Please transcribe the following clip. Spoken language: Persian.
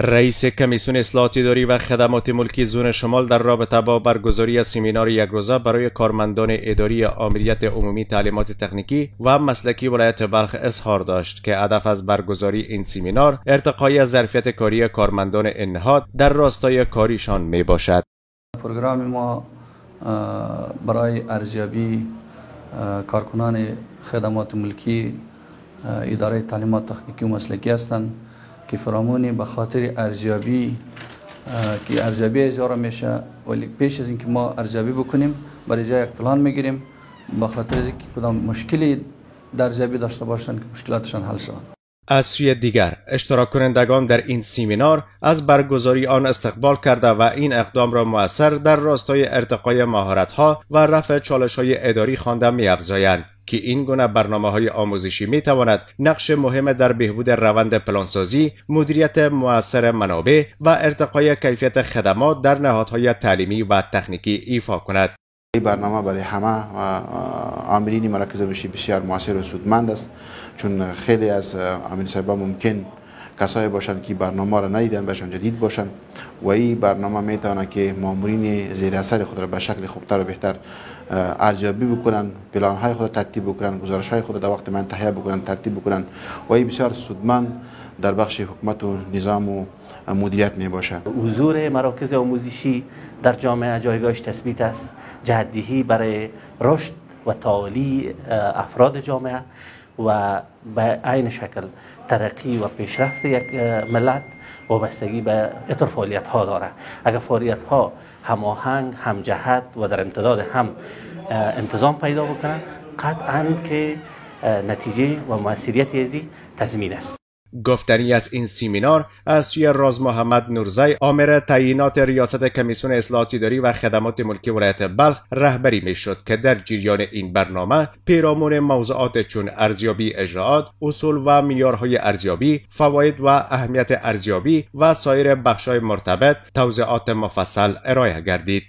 رئیس کمیسیون اصلاحات اداری و خدمات ملکی زون شمال در رابطه با برگزاری سمینار یک روزه برای کارمندان اداری آمریت عمومی تعلیمات تکنیکی و مسلکی ولایت بلخ اظهار داشت که هدف از برگزاری این سمینار ارتقای ظرفیت کاری کارمندان این نهاد در راستای کاریشان می باشد. پروگرام ما برای ارزیابی کارکنان خدمات ملکی اداره تعلیمات تکنیکی و مسلکی هستند که فرامونی به خاطر ارزیابی که ارزیابی اجرا میشه، ولی پیش از اینکه ما ارزیابی بکنیم برای جای یک پلان میگیریم به خاطر اینکه کدام مشکلی در ارزیابی داشته باشند که مشکلاتشان حل شود. از سوی دیگر اشتراک کنندگان در این سمینار از برگزاری آن استقبال کرده و این اقدام را مؤثر در راستای ارتقای مهارت‌ها و رفع چالش‌های اداری خوانده می‌افزایند که این گونه برنامه‌های آموزشی می‌تواند نقش مهم در بهبود روند پلانسازی، مدیریت مؤثر منابع و ارتقای کیفیت خدمات در نهادهای تعلیمی و تکنیکی ایفا کند. این برنامه برای همه عاملین مراکز بشی بسیار موثر و سودمند است، چون خیلی از عاملین صاحبان ممکن کسایی باشند که برنامه را ندیدن، باشند جدید باشند و این برنامه میتواند که مامورین زیر اثر خود را به شکل خوبتر و بهتر ارزیابی بکنن، پلان‌های خود ترتیب بکنن، گزارش‌های خود در وقت من تهیه بکنن، ترتیب بکنن و این بسیار سودمند در بخش حکومت و نظام و مدیریت می باشد. حضور مراکز آموزشی در جامعه جایگاهش تثبیت است، جهت‌دهی برای رشد و تعالی افراد جامعه و به عین شکل ترقی و پیشرفت یک ملت وابستگی به اطر فعالیت ها داره. اگر فعالیت ها هماهنگ، هم جهت و در امتداد هم انتظام پیدا بکنن، قطعاً که نتیجه و موثریت ازی تضمین است. گفتنی از این سمینار از سوی راز محمد نورزی آمر تعیینات ریاست کمیسیون اصلاحات اداری و خدمات ملکی ولایت بلخ رهبری می شد که در جریان این برنامه پیرامون موضوعات چون ارزیابی اجراعات، اصول و معیارهای ارزیابی، فواید و اهمیت ارزیابی و سایر بخش‌های مرتبط توضیحات مفصل ارائه گردید.